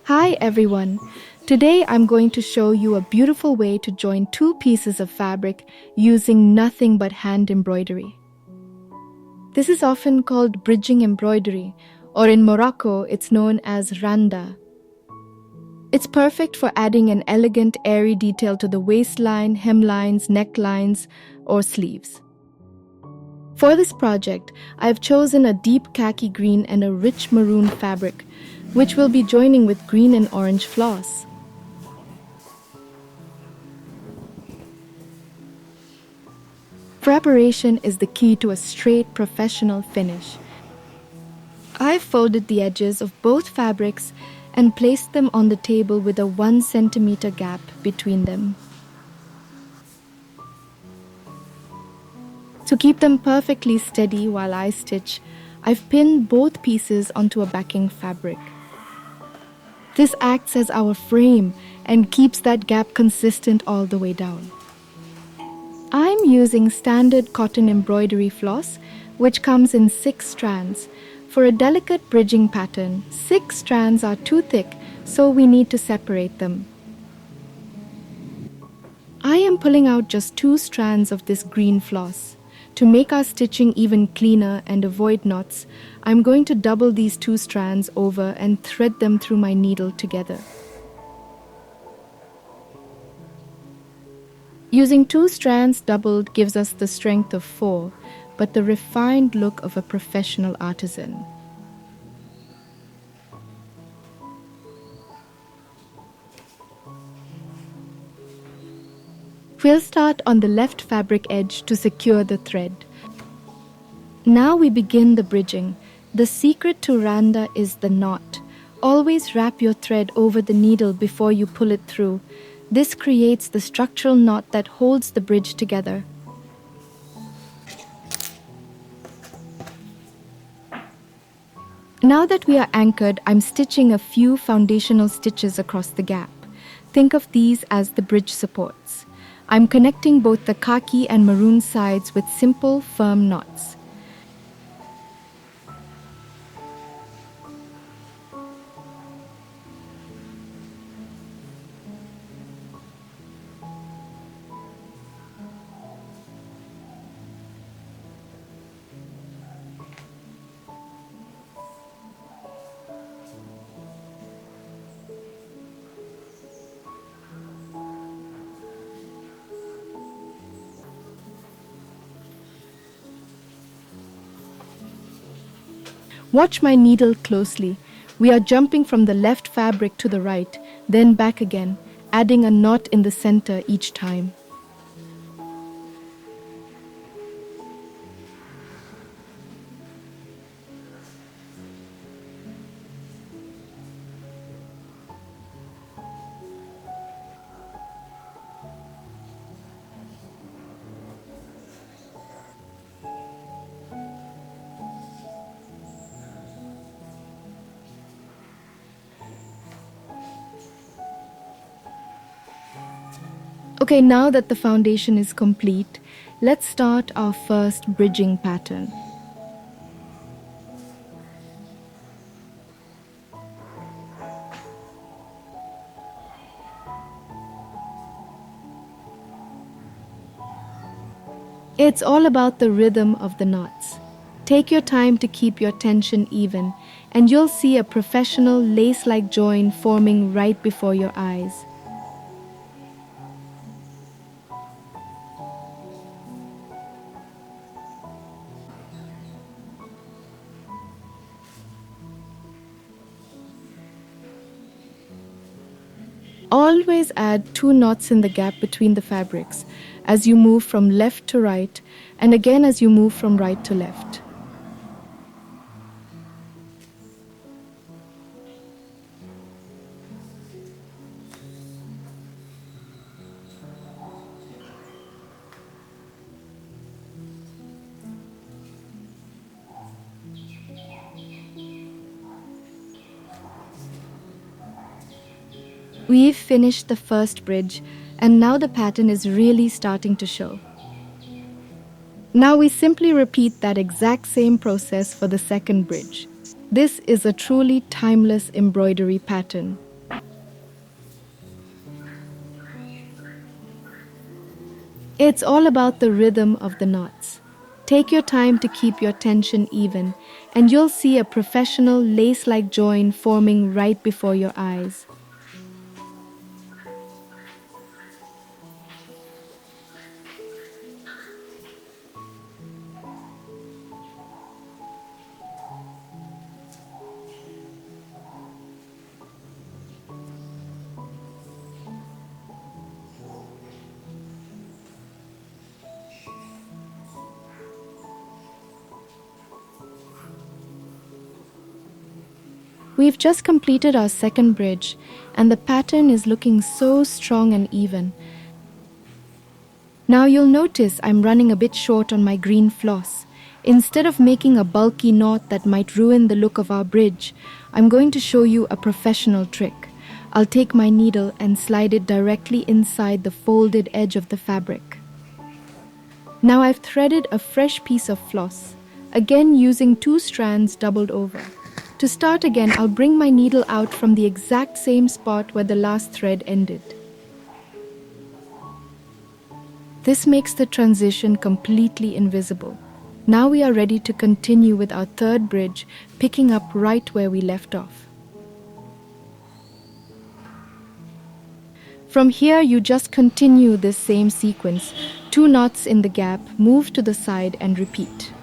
Hi everyone! Today I'm going to show you a beautiful way to join two pieces of fabric using nothing but hand embroidery. This is often called bridging embroidery, or in Morocco it's known as randa. It's perfect for adding an elegant, airy detail to the waistline, hemlines, necklines, or sleeves. For this project, I've chosen a deep khaki green and a rich maroon fabric, which will be joining with green and orange floss. Preparation is the key to a straight, professional finish. I've folded the edges of both fabrics and placed them on the table with a 1 centimeter gap between them. To keep them perfectly steady while I stitch, I've pinned both pieces onto a backing fabric. This acts as our frame and keeps that gap consistent all the way down. I'm using standard cotton embroidery floss, which comes in 6 strands. For a delicate bridging pattern, 6 strands are too thick, so we need to separate them. I am pulling out just 2 strands of this green floss. To make our stitching even cleaner and avoid knots, I'm going to double these 2 strands over and thread them through my needle together. Using 2 strands doubled gives us the strength of 4, but the refined look of a professional artisan. We'll start on the left fabric edge to secure the thread. Now we begin the bridging. The secret to randa is the knot. Always wrap your thread over the needle before you pull it through. This creates the structural knot that holds the bridge together. Now that we are anchored, I'm stitching a few foundational stitches across the gap. Think of these as the bridge supports. I'm connecting both the khaki and maroon sides with simple, firm knots. Watch my needle closely. We are jumping from the left fabric to the right, then back again, adding a knot in the center each time. Okay, now that the foundation is complete, let's start our first bridging pattern. It's all about the rhythm of the knots. Take your time to keep your tension even, and you'll see a professional lace-like join forming right before your eyes. Always add 2 knots in the gap between the fabrics as you move from left to right, and again as you move from right to left. We've finished the first bridge, and now the pattern is really starting to show. Now we simply repeat that exact same process for the second bridge. This is a truly timeless embroidery pattern. It's all about the rhythm of the knots. Take your time to keep your tension even, and you'll see a professional lace-like join forming right before your eyes. We've just completed our second bridge, and the pattern is looking so strong and even. Now you'll notice I'm running a bit short on my green floss. Instead of making a bulky knot that might ruin the look of our bridge, I'm going to show you a professional trick. I'll take my needle and slide it directly inside the folded edge of the fabric. Now I've threaded a fresh piece of floss, again using two strands doubled over. To start again, I'll bring my needle out from the exact same spot where the last thread ended. This makes the transition completely invisible. Now we are ready to continue with our third bridge, picking up right where we left off. From here, you just continue this same sequence. 2 knots in the gap, move to the side and repeat.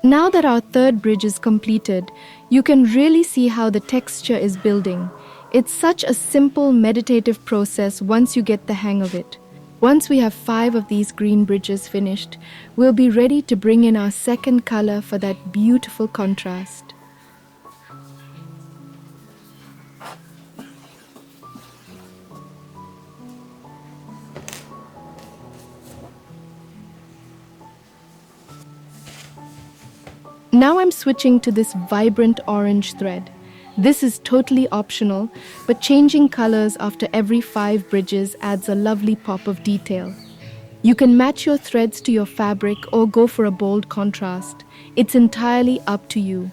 Now that our third bridge is completed, you can really see how the texture is building. It's such a simple, meditative process once you get the hang of it. Once we have 5 of these green bridges finished, we'll be ready to bring in our second color for that beautiful contrast. Now I'm switching to this vibrant orange thread. This is totally optional, but changing colors after every 5 bridges adds a lovely pop of detail. You can match your threads to your fabric or go for a bold contrast. It's entirely up to you.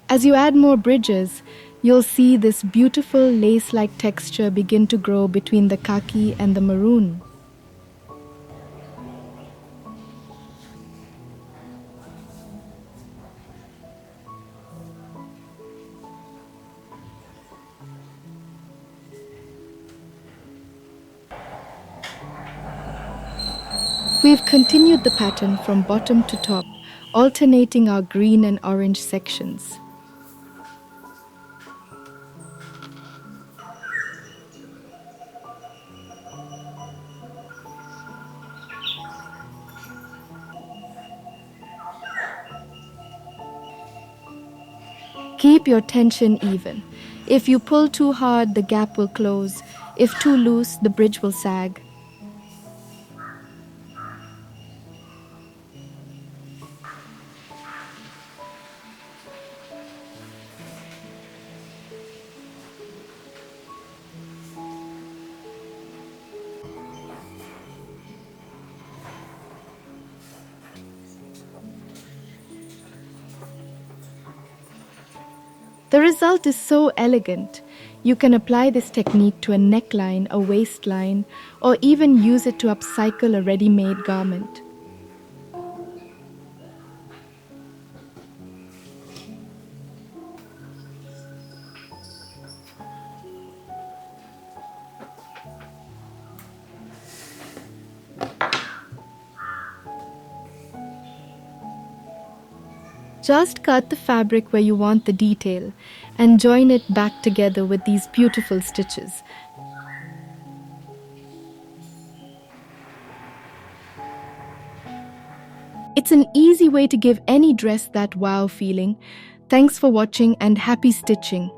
As you add more bridges, you'll see this beautiful lace-like texture begin to grow between the khaki and the maroon. We've continued the pattern from bottom to top, alternating our green and orange sections. Keep your tension even. If you pull too hard, the gap will close. If too loose, the bridge will sag. The result is so elegant. You can apply this technique to a neckline, a waistline, or even use it to upcycle a ready-made garment. Just cut the fabric where you want the detail and join it back together with these beautiful stitches. It's an easy way to give any dress that wow feeling. Thanks for watching and happy stitching.